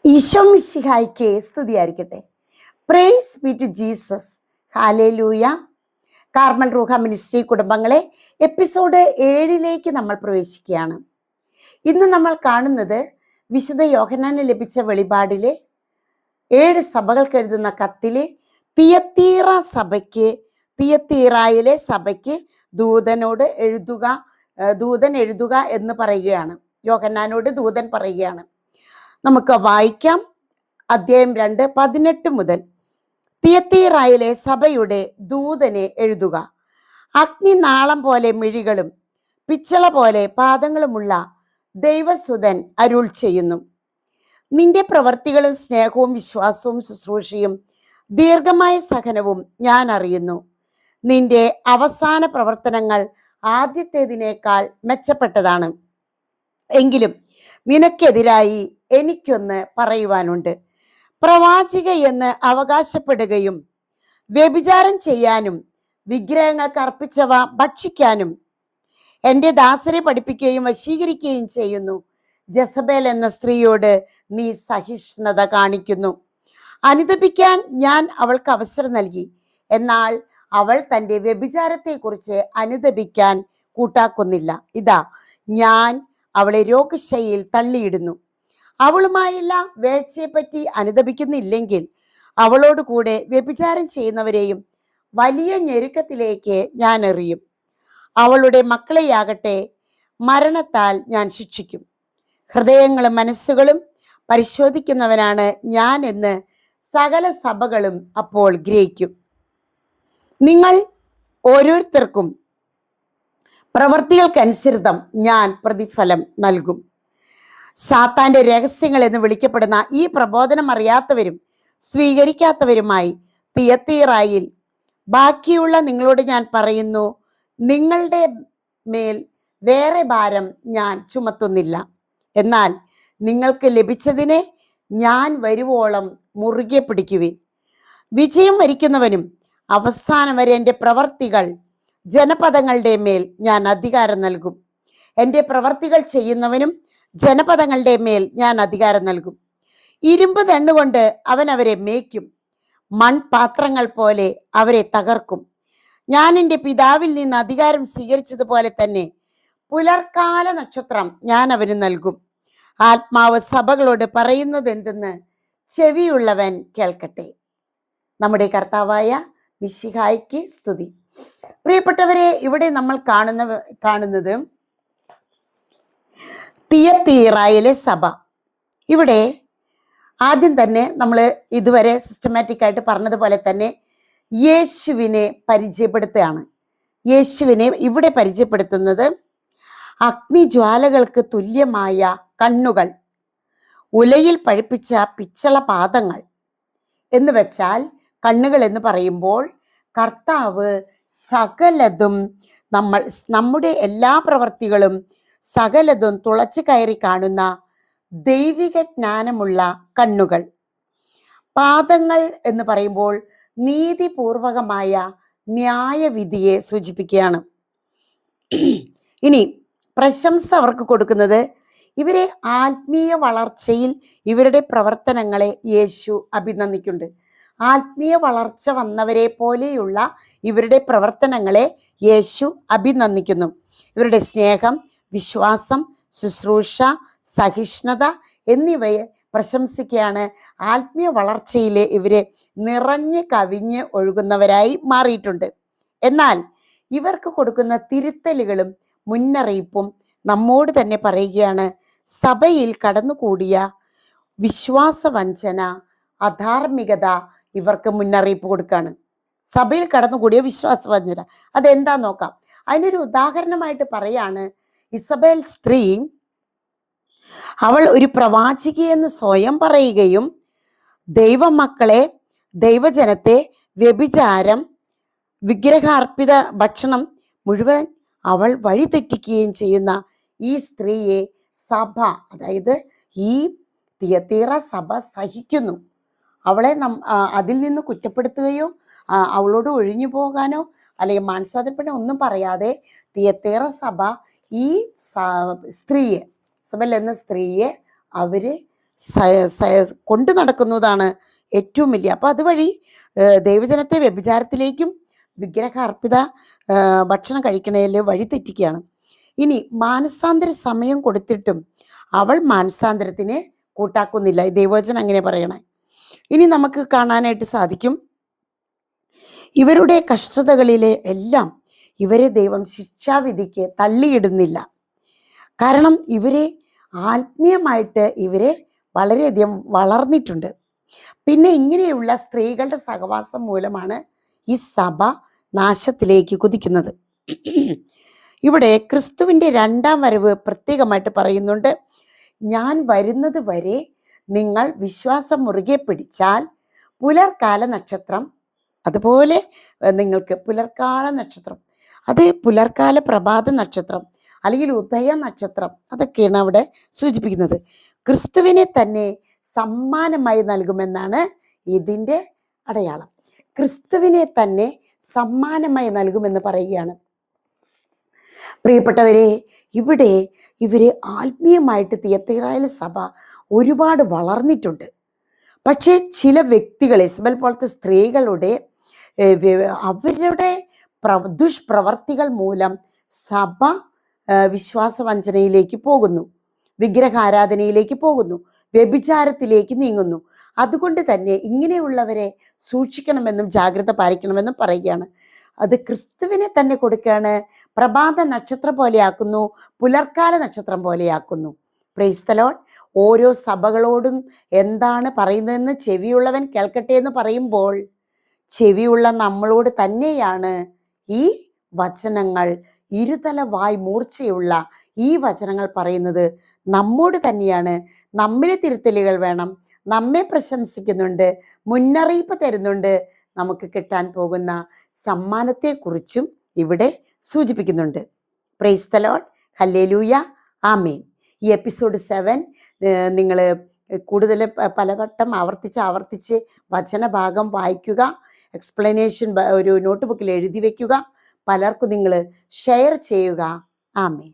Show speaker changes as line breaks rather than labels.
ഈശോ മിശിഹായ്ക്ക് സ്തുതിയായിരിക്കട്ടെ. Praise be to Jesus. Hallelujah. Carmel Ruha ministry കുടുംബങ്ങളെ, എപ്പിസോഡ് 7 നമ്മൾ പ്രവേശിക്കുകയാണ്. ഇന്ന് നമ്മൾ കാണുന്നത് വിശുദ്ധ യോഹന്നാന് ലഭിച്ച വെളിപാടിലെ 7 സഭകൾക്ക് എഴുതുന്ന കത്തിലെ തിയത്തീറായിലെ സഭയ്ക്ക് ദൂതൻ എഴുതുക എന്ന് പറയുകയാണ്. യോഹന്നാനോട് ദൂതൻ പറയുകയാണ്. നമുക്ക് വായിക്കാം. അധ്യായം 2, 18 മുതൽ. തിയത്തീറായിലെ സഭയുടെ ദൂതനെ എഴുതുക. അഗ്നിനാളം പോലെ മിഴികളും പിച്ചള പോലെ പാദങ്ങളുമുള്ള ദൈവസുതൻ അരുൾ ചെയ്യുന്നു. നിന്റെ പ്രവർത്തികളും സ്നേഹവും വിശ്വാസവും ശുശ്രൂഷയും ദീർഘമായ സഹനവും ഞാൻ അറിയുന്നു. നിന്റെ അവസാന പ്രവർത്തനങ്ങൾ ആദ്യത്തേതിനേക്കാൾ മെച്ചപ്പെട്ടതാണ്. എങ്കിലും നിനക്കെതിരായി എനിക്കൊന്ന് പറയുവാനുണ്ട്. പ്രവാചിക എന്ന് അവകാശപ്പെടുകയും വ്യഭിചാരം ചെയ്യാനും വിഗ്രഹങ്ങൾക്ക് അർപ്പിച്ചവ ഭക്ഷിക്കാനും എൻ്റെ ദാസരെ പഠിപ്പിക്കുകയും വശീകരിക്കുകയും ചെയ്യുന്നു. ജസബേൽ എന്ന സ്ത്രീയോട് നീ സഹിഷ്ണുത കാണിക്കുന്നു. അനുതപിക്കാൻ ഞാൻ അവൾക്ക് അവസരം നൽകി. എന്നാൽ അവൾ തൻ്റെ വ്യഭിചാരത്തെക്കുറിച്ച് അനുതപിക്കാൻ കൂട്ടാക്കുന്നില്ല. ഇതാ, ഞാൻ അവളെ രോഗശയ്യയിൽ തള്ളിയിടുന്നു. അവളുമായുള്ള വേഴ്ചയെപ്പറ്റി അനുതപിക്കുന്നില്ലെങ്കിൽ അവളോട് കൂടെ വ്യഭിചാരം ചെയ്യുന്നവരെയും വലിയ ഞെരുക്കത്തിലേക്ക് ഞാൻ എറിയും. അവളുടെ മക്കളെയാകട്ടെ മരണത്താൽ ഞാൻ ശിക്ഷിക്കും. ഹൃദയങ്ങളും മനസ്സുകളും പരിശോധിക്കുന്നവനാണ് ഞാൻ എന്ന് സകല സഭകളും അപ്പോൾ ഗ്രഹിക്കും. നിങ്ങൾ ഓരോരുത്തർക്കും പ്രവൃത്തികൾക്കനുസൃതം ഞാൻ പ്രതിഫലം നൽകും. സാത്താന്റെ രഹസ്യങ്ങൾ എന്ന് വിളിക്കപ്പെടുന്ന ഈ പ്രബോധനം അറിയാത്തവരും സ്വീകരിക്കാത്തവരുമായി തിയത്തീറായിൽ ബാക്കിയുള്ള നിങ്ങളോട് ഞാൻ പറയുന്നു, നിങ്ങളുടെ മേൽ വേറെ ഭാരം ഞാൻ ചുമത്തുന്നില്ല. എന്നാൽ നിങ്ങൾക്ക് ലഭിച്ചതിനെ ഞാൻ വരുവോളം മുറുകെ പിടിക്കുവിൻ. വിജയം വരിക്കുന്നവനും അവസാനം വരെ എൻ്റെ പ്രവർത്തികൾ ജനപദങ്ങളുടെ മേൽ ഞാൻ അധികാരം നൽകും. എൻ്റെ പ്രവർത്തികൾ ചെയ്യുന്നവനും ജനപദങ്ങളുടെ മേൽ ഞാൻ അധികാരം നൽകും. ഇരുമ്പ് തണ്ണുകൊണ്ട് അവൻ അവരെ മേയ്ക്കും. മൺപാത്രങ്ങൾ പോലെ അവരെ തകർക്കും. ഞാൻ എൻ്റെ പിതാവിൽ നിന്ന് അധികാരം സ്വീകരിച്ചതുപോലെ തന്നെ പുലർക്കാല നക്ഷത്രം ഞാൻ അവന് നൽകും. ആത്മാവ് സഭകളോട് പറയുന്നത് എന്തെന്ന് ചെവിയുള്ളവൻ കേൾക്കട്ടെ. നമ്മുടെ കർത്താവായ മിശിഹായ്ക്ക് സ്തുതി. പ്രിയപ്പെട്ടവരെ, ഇവിടെ നമ്മൾ കാണുന്നത് തിയത്തീറായിലെ സഭ. ഇവിടെ ആദ്യം തന്നെ നമ്മൾ ഇതുവരെ സിസ്റ്റമാറ്റിക് ആയിട്ട് പറഞ്ഞതുപോലെ തന്നെ യേശുവിനെ പരിചയപ്പെടുത്തുകയാണ്. യേശുവിനെ ഇവിടെ പരിചയപ്പെടുത്തുന്നത് അഗ്നിജ്വാലകൾക്ക് തുല്യമായ കണ്ണുകൾ, ഉലയിൽ പഴുപ്പിച്ച പിച്ചള പാദങ്ങൾ എന്ന് വെച്ചാൽ കണ്ണുകൾ എന്ന് പറയുമ്പോൾ കർത്താവ് സകലതും നമ്മുടെ എല്ലാ പ്രവർത്തികളും സകലതും തുളച്ചു കയറി കാണുന്ന ദൈവിക ജ്ഞാനമുള്ള കണ്ണുകൾ. പാദങ്ങൾ എന്ന് പറയുമ്പോൾ നീതിപൂർവകമായ ന്യായവിധിയെ സൂചിപ്പിക്കുകയാണ്. ഇനി പ്രശംസ അവർക്ക് കൊടുക്കുന്നത് ഇവരെ ആത്മീയ വളർച്ചയിൽ ഇവരുടെ പ്രവർത്തനങ്ങളെ യേശു അഭിനന്ദിക്കുന്നുണ്ട്. ആത്മീയ വളർച്ച വന്നവരെ പോലെയുള്ള ഇവരുടെ പ്രവർത്തനങ്ങളെ യേശു അഭിനന്ദിക്കുന്നു. ഇവരുടെ സ്നേഹം, വിശ്വാസം, ശുശ്രൂഷ, സഹിഷ്ണുത എന്നിവയെ പ്രശംസിക്കുകയാണ്. ആത്മീയ വളർച്ചയിലെ ഇവരെ നിറഞ്ഞ് കവിഞ്ഞ് ഒഴുകുന്നവരായി മാറിയിട്ടുണ്ട്. എന്നാൽ ഇവർക്ക് കൊടുക്കുന്ന തിരുത്തലുകളും മുന്നറിയിപ്പും നമ്മോട് തന്നെ പറയുകയാണ്. സഭയിൽ കടന്നുകൂടിയ വിശ്വാസവഞ്ചന, അധാർമികത ഇവർക്ക് മുന്നറിയിപ്പ് കൊടുക്കുകയാണ്. സഭയിൽ കടന്നുകൂടിയ വിശ്വാസവഞ്ചന അതെന്താ നോക്കാം. അതിനൊരു ഉദാഹരണമായിട്ട് പറയാണ്, ഇസബേൽ സ്ത്രീ അവൾ ഒരു പ്രവാചികയെന്ന് സ്വയം പറയുകയും ദൈവമക്കളെ, ദൈവജനത്തെ വ്യഭിചാരം, വിഗ്രഹാർപ്പിത ഭക്ഷണം മുഴുവൻ അവൾ വഴിതെറ്റിക്കുകയും ചെയ്യുന്ന ഈ സ്ത്രീയെ സഭ, അതായത് ഈ തിയത്തീറ സഭ സഹിക്കുന്നു. അവളെ അതിൽ നിന്ന് കുറ്റപ്പെടുത്തുകയോ അവളോട് ഒഴിഞ്ഞു പോകാനോ അല്ലെങ്കിൽ മാനസാന്തരപ്പെടാനോ ഒന്നും പറയാതെ തിയത്തീറ സഭ ഈ സ്ത്രീയെ, ഇസബെൽ എന്ന സ്ത്രീയെ അവര് കൊണ്ടു നടക്കുന്നതാണ് ഏറ്റവും വലിയ. അപ്പോൾ അതുവഴി ദൈവജനത്തെ വ്യഭിചാരത്തിലേക്കും വിഗ്രഹാർപ്പിത ഭക്ഷണം കഴിക്കണേൽ വഴി തെറ്റിക്കുകയാണ്. ഇനി മാനസാന്തര സമയം കൊടുത്തിട്ടും അവൾ മാനസാന്തരത്തിന് കൂട്ടാക്കുന്നില്ല. ഈ ദൈവവചനം അങ്ങനെ പറയണേ. ഇനി നമുക്ക് കാണാനായിട്ട് സാധിക്കും, ഇവരുടെ കഷ്ടതകളിലെ എല്ലാം ഇവരെ ദൈവം ശിക്ഷാവിധിക്ക് തള്ളിയിടുന്നില്ല. കാരണം ഇവരെ ആത്മീയമായിട്ട് ഇവരെ വളരെയധികം വളർന്നിട്ടുണ്ട്. പിന്നെ ഇങ്ങനെയുള്ള സ്ത്രീകളുടെ സഹവാസം മൂലമാണ് ഈ സഭ നാശത്തിലേക്ക് കുതിക്കുന്നത്. ഇവിടെ ക്രിസ്തുവിൻ്റെ രണ്ടാം വരവ് പ്രത്യേകമായിട്ട് പറയുന്നുണ്ട്. ഞാൻ വരുന്നത് വരെ നിങ്ങൾ വിശ്വാസം മുറുകെ പിടിച്ചാൽ പുലർക്കാല നക്ഷത്രം, അതുപോലെ നിങ്ങൾക്ക് പുലർക്കാല നക്ഷത്രം, അത് പുലർക്കാല പ്രഭാത നക്ഷത്രം അല്ലെങ്കിൽ ഉദയ നക്ഷത്രം, അതൊക്കെയാണ് അവിടെ സൂചിപ്പിക്കുന്നത്. ക്രിസ്തുവിനെ തന്നെ സമ്മാനമായി നൽകുമെന്നാണ് ഇതിൻ്റെ അടയാളം. ക്രിസ്തുവിനെ തന്നെ സമ്മാനമായി നൽകുമെന്ന് പറയുകയാണ്. പ്രിയപ്പെട്ടവരെ, ഇവിടെ ഇവരെ ആത്മീയമായിട്ട് തിയത്തൈറയിലെ സഭ ഒരുപാട് വളർന്നിട്ടുണ്ട്. പക്ഷേ ചില വ്യക്തികൾ, ഇസബൽ പോലത്തെ സ്ത്രീകളുടെ അവരുടെ ദുഷ്പ്രവർത്തികൾ മൂലം സഭ വിശ്വാസവഞ്ചനയിലേക്ക് പോകുന്നു, വിഗ്രഹാരാധനയിലേക്ക് പോകുന്നു, വ്യഭിചാരത്തിലേക്ക് നീങ്ങുന്നു. അതുകൊണ്ട് തന്നെ ഇങ്ങനെയുള്ളവരെ സൂക്ഷിക്കണമെന്നും ജാഗ്രത പാലിക്കണമെന്നും പറയുകയാണ്. അത് ക്രിസ്തുവിനെ തന്നെ കൊടുക്കുകയാണ്. പ്രഭാത നക്ഷത്രം പോലെയാക്കുന്നു, പുലർക്കാല നക്ഷത്രം പോലെയാക്കുന്നു. Praise the Lord. ഓരോ സഭകളോടും എന്താണ് പറയുന്നതെന്ന് ചെവിയുള്ളവൻ കേൾക്കട്ടെ എന്ന് പറയുമ്പോൾ, ചെവിയുള്ള നമ്മളോട് തന്നെയാണ് ഈ വചനങ്ങൾ, ഇരുതല വായ് മൂർച്ചയുള്ള ഈ വചനങ്ങൾ പറയുന്നത് നമ്മോട് തന്നെയാണ്. നമ്മിലെ തിരുത്തലുകൾ വേണം. നമ്മെ പ്രശംസിക്കുന്നുണ്ട്, മുന്നറിയിപ്പ് തരുന്നുണ്ട്. നമുക്ക് കിട്ടാൻ പോകുന്ന സമ്മാനത്തെക്കുറിച്ചും ഇവിടെ സൂചിപ്പിക്കുന്നുണ്ട്. Praise the Lord. ഹല്ലേലൂയ. ആമേൻ. ഈ എപ്പിസോഡ് 7 നിങ്ങൾ കൂടുതൽ പലവട്ടം ആവർത്തിച്ച് വചനഭാഗം വായിക്കുക. എക്സ്പ്ലനേഷൻ ഒരു നോട്ട് ബുക്കിൽ എഴുതി വയ്ക്കുക. പലർക്കും നിങ്ങൾ ഷെയർ ചെയ്യുക. ആമേൻ.